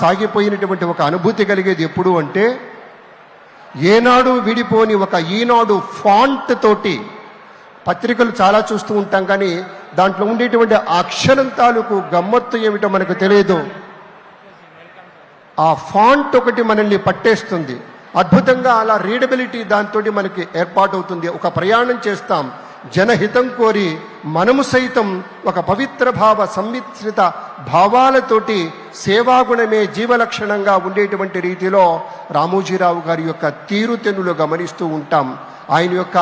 సాగిపోయినటువంటి ఒక అనుభూతి కలిగేది ఎప్పుడు అంటే, ఏనాడు విడిపోని ఒక ఈనాడు ఫాంట్ తోటి పత్రికలు చాలా చూస్తూ ఉంటాం, కానీ దాంట్లో ఉండేటువంటి అక్షరం తాలూకు గమ్మత్తు ఏమిటో మనకు తెలియదు. ఆ ఫాంట్ ఒకటి మనల్ని పట్టేస్తుంది అద్భుతంగా. అలా రీడబిలిటీ దాంతో మనకి ఏర్పాటవుతుంది. ఒక ప్రయాణం చేస్తాం జనహితం కోరి, మనము సైతం ఒక పవిత్ర భావ సంమిశ్రిత భావాలతోటి సేవాగుణమే జీవలక్షణంగా ఉండేటువంటి రీతిలో రామోజీరావు గారి యొక్క తీరుతెన్నులు గమనిస్తూ ఉంటాం. ఆయన యొక్క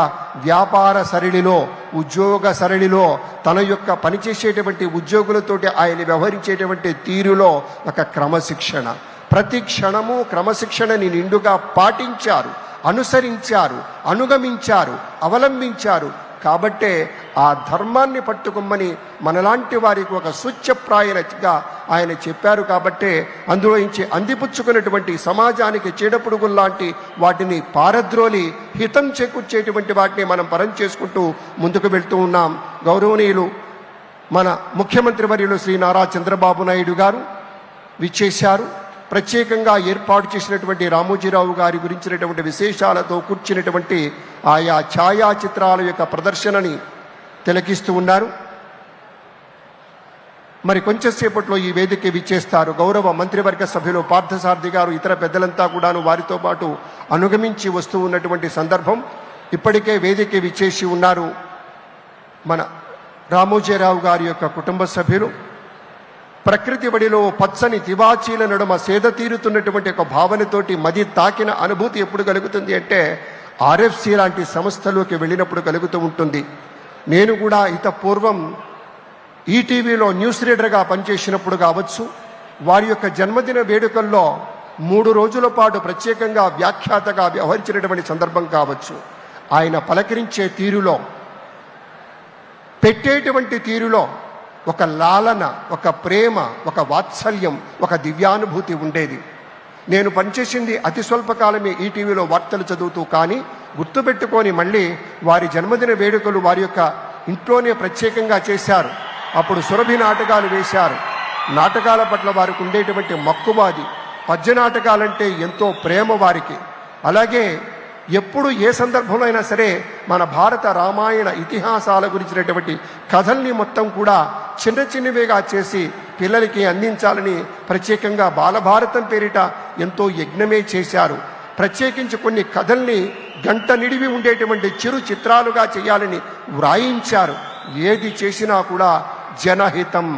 వ్యాపార సరళిలో, ఉద్యోగ సరళిలో, తన యొక్క పనిచేసేటువంటి ఉద్యోగులతోటి ఆయన వ్యవహరించేటువంటి తీరులో ఒక క్రమశిక్షణ, ప్రతి క్షణము క్రమశిక్షణని నిండుగా పాటించారు, అనుసరించారు, అనుగమించారు, అవలంబించారు. కాబట్టే ఆ ధర్మాన్ని పట్టుకోమని మనలాంటి వారికి ఒక సూచ్యప్రాయగా ఆయన చెప్పారు. కాబట్టే అందులో నుంచి అందిపుచ్చుకున్నటువంటి సమాజానికి చీడపురుగుల్లాంటి వాటిని పారద్రోలి హితం చేకూర్చేటువంటి వాటిని మనం పరం చేసుకుంటూ ముందుకు వెళ్తూ ఉన్నాం. గౌరవనీయులు మన ముఖ్యమంత్రి వర్యులు శ్రీ నారా చంద్రబాబు నాయుడు గారు విచ్చేశారు. ప్రత్యేకంగా ఏర్పాటు చేసినటువంటి రామోజీరావు గారి గురించినటువంటి విశేషాలతో కూర్చున్నటువంటి ఆయా ఛాయాచిత్రాల యొక్క ప్రదర్శనని తిలకిస్తూ ఉన్నారు. మరి కొంచెంసేపట్లో ఈ వేదిక విచ్చేస్తారు గౌరవ మంత్రివర్గ సభ్యులు పార్థసారథి గారు, ఇతర పెద్దలంతా కూడాను వారితో పాటు అనుగమించి వస్తూ ఉన్నటువంటి సందర్భం. ఇప్పటికే వేదిక విచ్చేసి ఉన్నారు మన రామోజీరావు గారి యొక్క కుటుంబ సభ్యులు. ప్రకృతి వడిలో పచ్చని తివాచీల నడుమ సేద తీరుతున్నటువంటి ఒక భావనతోటి మది తాకిన అనుభూతి ఎప్పుడు కలుగుతుంది అంటే, ఆర్ఎఫ్సి లాంటి సంస్థలోకి వెళ్ళినప్పుడు కలుగుతూ ఉంటుంది. నేను కూడా ఇంత పూర్వం ఈటీవీలో న్యూస్ రీడర్గా పనిచేసినప్పుడు కావచ్చు, వారి యొక్క జన్మదిన వేడుకల్లో 3 రోజుల పాటు ప్రత్యేకంగా వ్యాఖ్యాతగా వ్యవహరించినటువంటి సందర్భం కావచ్చు. ఆయన పలకరించే తీరులో, పెట్టేటువంటి తీరులో ఒక లాలన, ఒక ప్రేమ, ఒక వాత్సల్యం, ఒక దివ్యానుభూతి ఉండేది. నేను పనిచేసింది అతి స్వల్పకాలమే ఈటీవీలో వార్తలు చదువుతూ, కానీ గుర్తుపెట్టుకొని మళ్ళీ వారి జన్మదిన వేడుకలు వారి యొక్క ఇంట్లోనే ప్రత్యేకంగా చేశారు. అప్పుడు సురభి నాటకాలు వేశారు. నాటకాల పట్ల వారికి ఉండేటువంటి మక్కువాది, పద్య నాటకాలంటే ఎంతో ప్రేమ వారికి. అలాగే ఎప్పుడు ఏ సందర్భంలో అయినా సరే మన భారత రామాయణ ఇతిహాసాల గురించినటువంటి కథల్ని మొత్తం కూడా చిన్న చిన్నవిగా చేసి పిల్లలకి అందించాలని ప్రత్యేకంగా బాలభారతం పేరిట ఎంతో యజ్ఞమే చేశారు. ప్రత్యేకించి కొన్ని కథల్ని గంట నిడివి ఉండేటువంటి చిరు చిత్రాలుగా చేయాలని వ్రాయించారు. ఏది చేసినా కూడా జనహితం,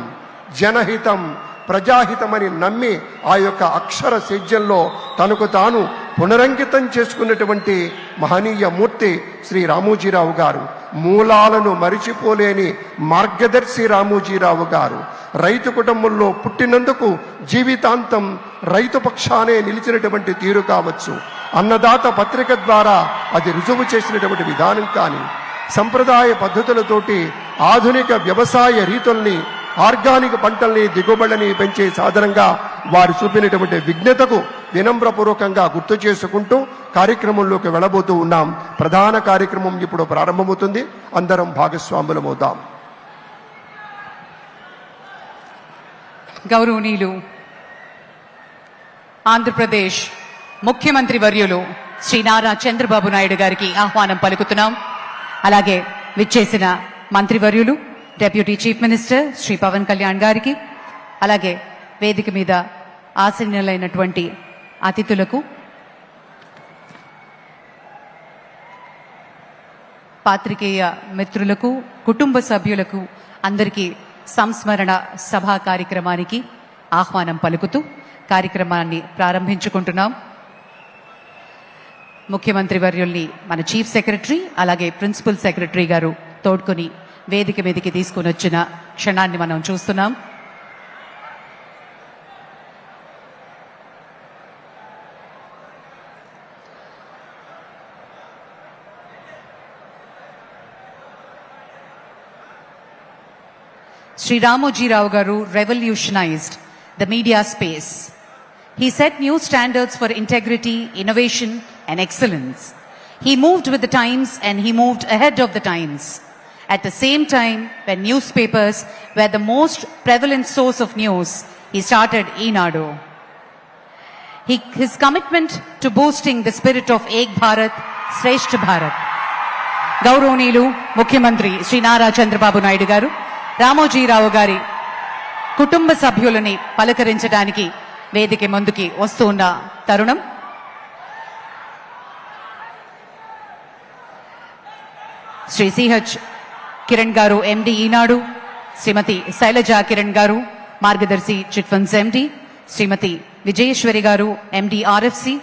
జనహితం, ప్రజాహితమని నమ్మి ఆ యొక్క అక్షర సేద్యంలో తనకు తాను పునరంకితం చేసుకున్నటువంటి మహనీయ మూర్తి శ్రీ రామోజీరావు గారు. మూలాలను మరిచిపోలేని మార్గదర్శి రామోజీరావు గారు. రైతు కుటుంబంలో పుట్టినందుకు జీవితాంతం రైతు పక్షానే నిలిచినటువంటి తీరు కావచ్చు, అన్నదాత పత్రిక ద్వారా అది రుజువు చేసినటువంటి విధానం కానీ, సంప్రదాయ పద్ధతులతోటి ఆధునిక వ్యవసాయ రీతుల్ని, ఆర్గానిక్ పంటల్ని, దిగుబడిని పెంచే సాధనంగా వారు చూపినటువంటి విజ్ఞతకు వినమ్రపూర్వకంగా గుర్తు చేసుకుంటూ కార్యక్రమంలోకి వెళ్ళబోతూ ఉన్నాం. ప్రధాన కార్యక్రమం ఇప్పుడు ప్రారంభమవుతుంది. అందరం భాగస్వాములమవుతాం. గౌరవనీయులు ఆంధ్రప్రదేశ్ ముఖ్యమంత్రి వర్యులు శ్రీ నారా చంద్రబాబు నాయుడు గారికి ఆహ్వానం పలుకుతున్నాం. అలాగే విచ్చేసిన మంత్రివర్యులు deputy chief minister Shri Pawan Kalyan గారికి, అలాగే వేదిక మీద ఆసీనులైనటువంటి అతిథులకు, పాత్రికేయ మిత్రులకు, కుటుంబ సభ్యులకు అందరికీ సంస్మరణ సభా కార్యక్రమానికి ఆహ్వానం పలుకుతూ కార్యక్రమాన్ని ప్రారంభించుకుంటున్నాం. ముఖ్యమంత్రి వర్యుల్ని మన చీఫ్ సెక్రటరీ అలాగే ప్రిన్సిపల్ సెక్రటరీ గారు తోడ్కొని వేదిక మీదకి తీసుకుని వచ్చిన క్షణాన్ని మనం చూస్తున్నాం. Sri Ramojirao Garu revolutionized the media space. He set new standards for integrity, innovation, and excellence. He moved with the times and he moved ahead of the times. At the same time, when newspapers were the most prevalent source of news, he started Enado. his commitment to boosting the spirit of Ek Bharat, Shreshth Bharat. గౌరవనీయులు ముఖ్యమంత్రి శ్రీ నారా చంద్రబాబు నాయుడు గారు రామోజీరావు గారి కుటుంబ సభ్యులని పలకరించడానికి వేదిక ముందుకి వస్తూ ఉన్న తరుణం. శ్రీ సిహెచ్ కిరణ్ గారు ఎండి ఈనాడు, శ్రీమతి శైలజా కిరణ్ గారు మార్గదర్శి చిట్ ఫండ్స్ ఎండి, శ్రీమతి విజయేశ్వరి గారు ఎండి ఆర్ఎఫ్సి,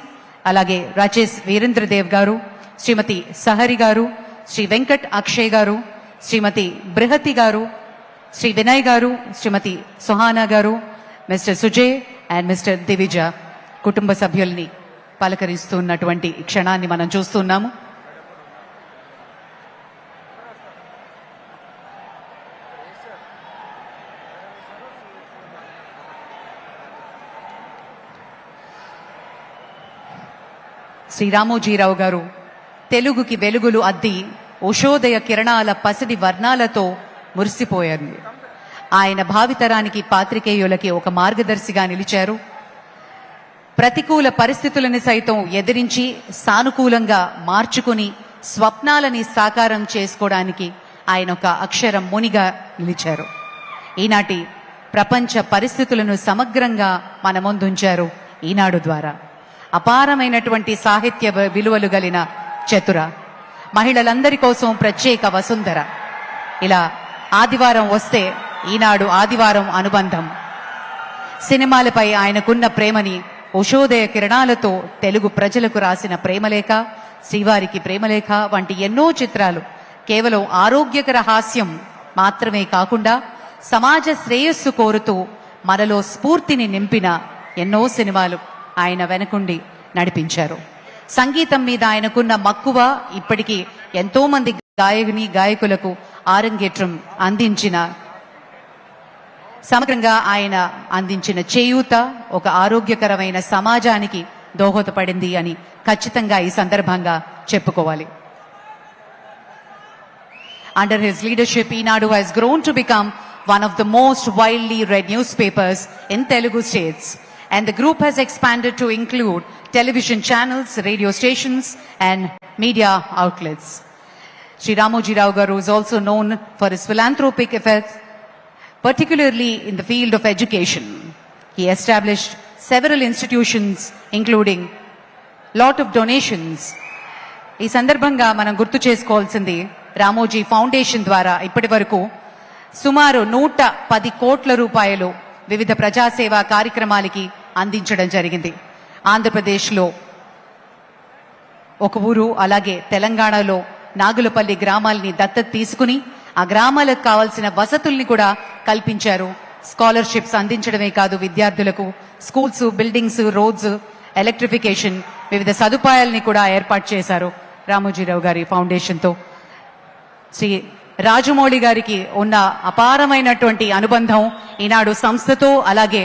అలాగే రాజేష్ వీరేంద్రదేవ్ గారు, శ్రీమతి సహరి గారు, శ్రీ వెంకట్ అక్షయ్ గారు, శ్రీమతి బృహతి గారు, శ్రీ వినయ్ గారు, శ్రీమతి సుహానా గారు, mister Sujay and mister Divija కుటుంబ సభ్యుల్ని పలకరిస్తున్నటువంటి క్షణాన్ని మనం చూస్తున్నాము. శ్రీ రామోజీరావు గారు తెలుగుకి వెలుగులు అద్ది ఉషోదయ కిరణాల పసిడి వర్ణాలతో మురిసిపోయారు. ఆయన భావితరానికి పాత్రికేయులకి ఒక మార్గదర్శిగా నిలిచారు. ప్రతికూల పరిస్థితులను సైతం ఎదిరించి సానుకూలంగా మార్చుకుని స్వప్నాలని సాకారం చేసుకోవడానికి ఆయన ఒక అక్షరం మునిగా నిలిచారు. ఈనాటి ప్రపంచ పరిస్థితులను సమగ్రంగా మన ముందుంచారు ఈనాడు ద్వారా. అపారమైనటువంటి సాహిత్య విలువలు గలిన చతుర, మహిళలందరి కోసం ప్రత్యేక వసుంధర. ఇలా ఆదివారం వస్తే ఈనాడు ఆదివారం అనుబంధం. సినిమాలపై ఆయనకున్న ప్రేమని ఉషోదయ కిరణాలతో తెలుగు ప్రజలకు రాసిన ప్రేమలేఖ, శ్రీవారికి ప్రేమలేఖ వంటి ఎన్నో చిత్రాలు కేవలం ఆరోగ్యకర హాస్యం మాత్రమే కాకుండా సమాజ శ్రేయస్సు కోరుతూ మనలో స్ఫూర్తిని నింపిన ఎన్నో సినిమాలు ఆయన వెనకుండి నడిపించారు. సంగీతం మీద ఆయనకున్న మక్కువ ఇప్పటికీ ఎంతో మంది గాయకులకు ఆరంగేట్రం అందించిన, సమగ్రంగా ఆయన అందించిన చేయూత ఒక ఆరోగ్యకరమైన సమాజానికి దోహదపడింది అని ఖచ్చితంగా ఈ సందర్భంగా చెప్పుకోవాలి. Under his leadership,Eenadu has grown to become one of the most widely read newspapers in Telugu states, and the group has expanded to include television channels, radio stations, and media outlets. Sri Ramoji Rao Garu is also known for his philanthropic efforts, particularly in the field of education. He established several institutions, including lot of donations. ఈ సందర్భంగా మనం గుర్తు చేసుకోవాల్సింది, Ramoji foundation ద్వారా ఇప్పటి వరకు సుమారు 110 కోట్ల రూపాయలు వివిధ ప్రజాసేవా కార్యక్రమాలకి అందించడం జరిగింది. ఆంధ్రప్రదేశ్లో ఒక ఊరు, అలాగే తెలంగాణలో నాగులపల్లి గ్రామాల్ని దత్తత తీసుకుని ఆ గ్రామాలకు కావాల్సిన వసతుల్ని కూడా కల్పించారు. స్కాలర్షిప్స్ అందించడమే కాదు, విద్యార్థులకు స్కూల్స్, బిల్డింగ్స్, రోడ్స్, ఎలక్ట్రిఫికేషన్, వివిధ సదుపాయాల్ని కూడా ఏర్పాటు చేశారు రామోజీరావు గారి ఫౌండేషన్తో. శ్రీ రాజమౌళి గారికి ఉన్న అపారమైనటువంటి అనుబంధం ఈనాడు సంస్థతో, అలాగే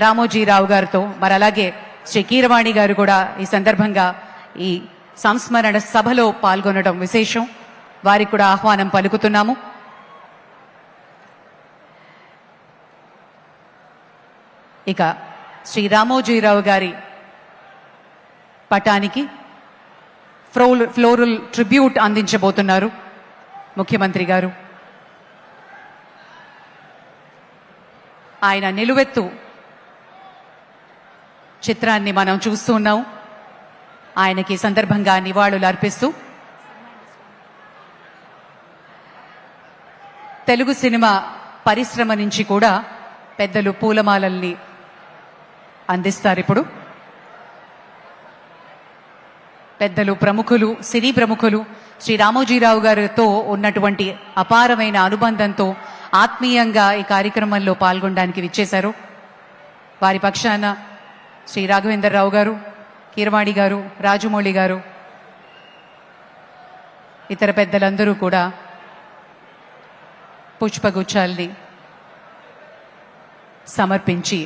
రామోజీరావు గారితో. మరి అలాగే శ్రీ కీరవాణి గారు కూడా ఈ సందర్భంగా ఈ సంస్మరణ సభలో పాల్గొనడం విశేషం. వారికి కూడా ఆహ్వానం పలుకుతున్నాము. ఇక శ్రీ రామోజీరావు గారి పటానికి ఫ్లోరల్ ట్రిబ్యూట్ అందించబోతున్నారు ముఖ్యమంత్రి గారు. ఆయన నిలువెత్తు చిత్రాన్ని మనం చూస్తున్నాం. ఆయనకి సందర్భంగా నివాళులు అర్పిస్తూ తెలుగు సినిమా పరిశ్రమ నుంచి కూడా పెద్దలు పూలమాలల్ని అందిస్తారు. ఇప్పుడు పెద్దలు, ప్రముఖులు, సినీ ప్రముఖులు శ్రీ రామోజీరావు గారితో ఉన్నటువంటి అపారమైన అనుబంధంతో ఆత్మీయంగా ఈ కార్యక్రమంలో పాల్గొనడానికి విచ్చేశారు. వారి పక్షాన శ్రీ రాఘవేంద్రరావు గారు, కీరవాణి గారు, రాజమౌళి గారు, ఇతర పెద్దలందరూ కూడా పుష్పగుచ్చాల్ని సమర్పించి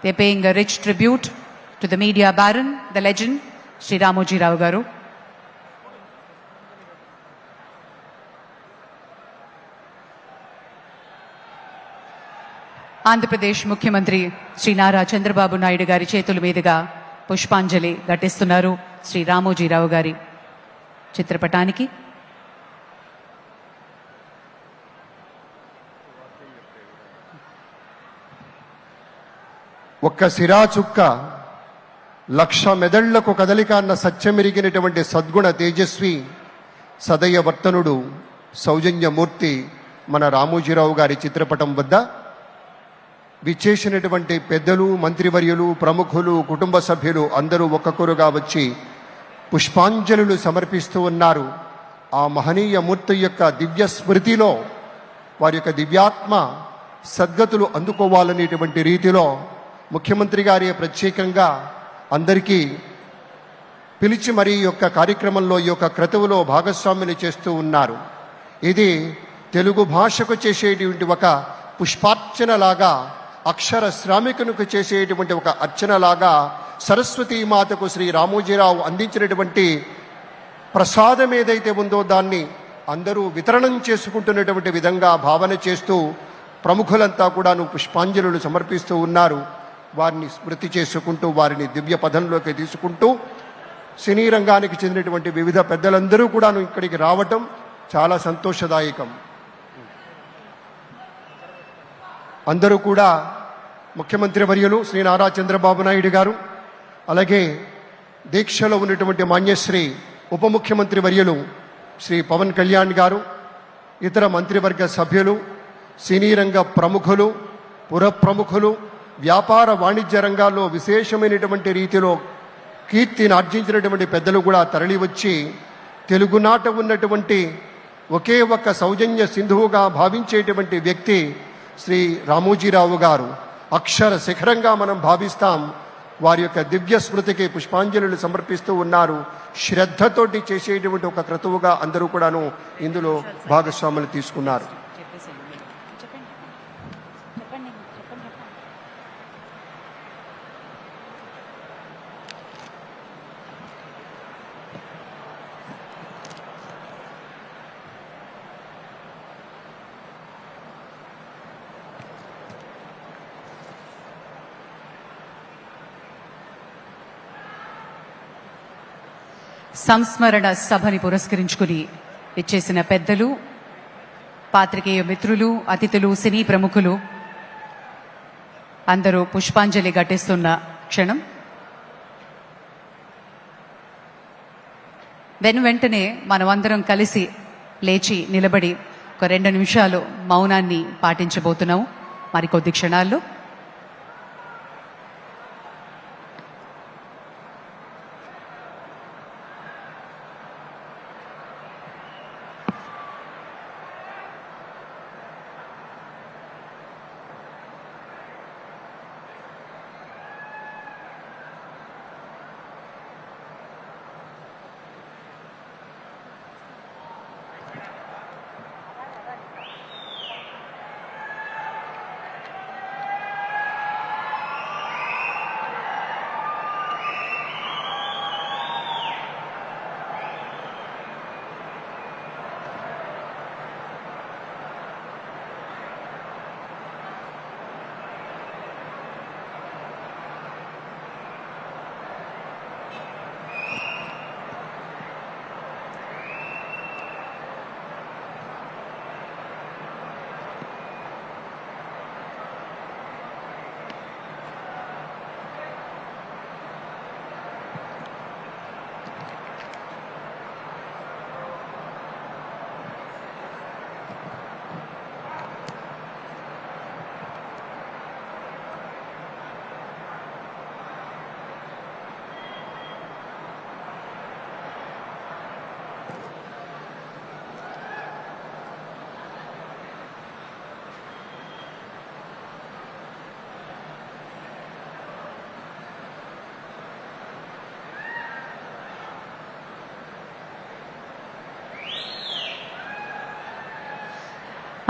they're paying a rich tribute to the media baron, the legend, Sri Ramoji Rao Garu. Andhra Pradesh ముఖ్యమంత్రి శ్రీ నారా చంద్రబాబు నాయుడు గారి చేతుల మీదుగా పుష్పాంజలి ఘటిస్తున్నారు శ్రీ రామోజీరావు గారి చిత్రపటానికి. ఒక్క సిరా చుక్క లక్ష మెదళ్లకు కదలిక అన్న సత్యమెరిగినటువంటి సద్గుణ తేజస్వి సదయ వర్తనుడు సౌజన్యమూర్తి మన రామోజీరావు గారి చిత్రపటం వద్ద విచ్చేసినటువంటి పెద్దలు, మంత్రివర్యులు, ప్రముఖులు, కుటుంబ సభ్యులు అందరూ ఒక్కొక్కరుగా వచ్చి పుష్పాంజలులు సమర్పిస్తూ ఉన్నారు. ఆ మహనీయ మూర్తి యొక్క దివ్య స్మృతిలో వారి యొక్క దివ్యాత్మ సద్గతులు అందుకోవాలనేటువంటి రీతిలో ముఖ్యమంత్రి గారి ప్రత్యేకంగా అందరికీ పిలిచి మరీ ఈ యొక్క కార్యక్రమంలో ఈ యొక్క క్రతువులో భాగస్వాములు చేస్తూ ఉన్నారు. ఇది తెలుగు భాషకు చేసేటువంటి ఒక పుష్పార్చనలాగా, అక్షర శ్రామికునికి చేసేటువంటి ఒక అర్చనలాగా సరస్వతీమాతకు శ్రీ రామోజీరావు అందించినటువంటి ప్రసాదం ఏదైతే ఉందో దాన్ని అందరూ వితరణం చేసుకుంటున్నటువంటి విధంగా భావన చేస్తూ ప్రముఖులంతా కూడాను పుష్పాంజలులు సమర్పిస్తూ ఉన్నారు. వారిని స్మృతి చేసుకుంటూ వారిని దివ్య పదంలోకి తీసుకుంటూ సినీ రంగానికి చెందినటువంటి వివిధ పెద్దలందరూ కూడాను ఇక్కడికి రావటం చాలా సంతోషదాయకం. అందరూ కూడా ముఖ్యమంత్రి వర్యులు శ్రీ నారా చంద్రబాబు నాయుడు గారు, అలాగే దీక్షలో ఉన్నటువంటి మాన్యశ్రీ ఉప ముఖ్యమంత్రి వర్యులు శ్రీ పవన్ కళ్యాణ్ గారు, ఇతర మంత్రివర్గ సభ్యులు, సినీ రంగ ప్రముఖులు, పుర ప్రముఖులు, వ్యాపార వాణిజ్య రంగాల్లో విశేషమైనటువంటి రీతిలో కీర్తిని ఆర్జించినటువంటి పెద్దలు కూడా తరలి వచ్చి తెలుగునాట ఉన్నటువంటి ఒకే ఒక్క సౌజన్య సింధువుగా భావించేటువంటి వ్యక్తి శ్రీ రామోజీరావు గారు. అక్షర శిఖరంగా మనం భావిస్తాం. వారి యొక్క దివ్య స్మృతికి పుష్పాంజలులు సమర్పిస్తూ ఉన్నారు. శ్రద్ధతోటి చేసేటువంటి ఒక క్రతువుగా అందరూ కూడాను ఇందులో భాగస్వాములు తీసుకున్నారు. సంస్మరణ సభని పురస్కరించుకుని ఇచ్చేసిన పెద్దలు, పాత్రికేయ మిత్రులు, అతిథులు, సినీ ప్రముఖులు అందరూ పుష్పాంజలి ఘటిస్తున్న క్షణం. వెంటనే మనమందరం కలిసి లేచి నిలబడి ఒక 2 నిమిషాలు మౌనాన్ని పాటించబోతున్నాము మరికొద్ది క్షణాల్లో.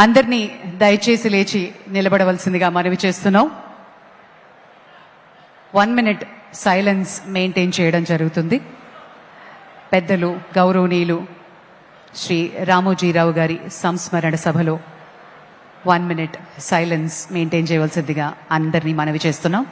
అందరినీ దయచేసి లేచి నిలబడవలసిందిగా మనవి చేస్తున్నాం. 1 minute సైలెన్స్ మెయింటైన్ చేయడం జరుగుతుంది. పెద్దలు గౌరవనీయులు శ్రీ రామోజీరావు గారి సంస్మరణ సభలో 1 minute సైలెన్స్ మెయింటైన్ చేయవలసిందిగా అందరినీ మనవి చేస్తున్నాం.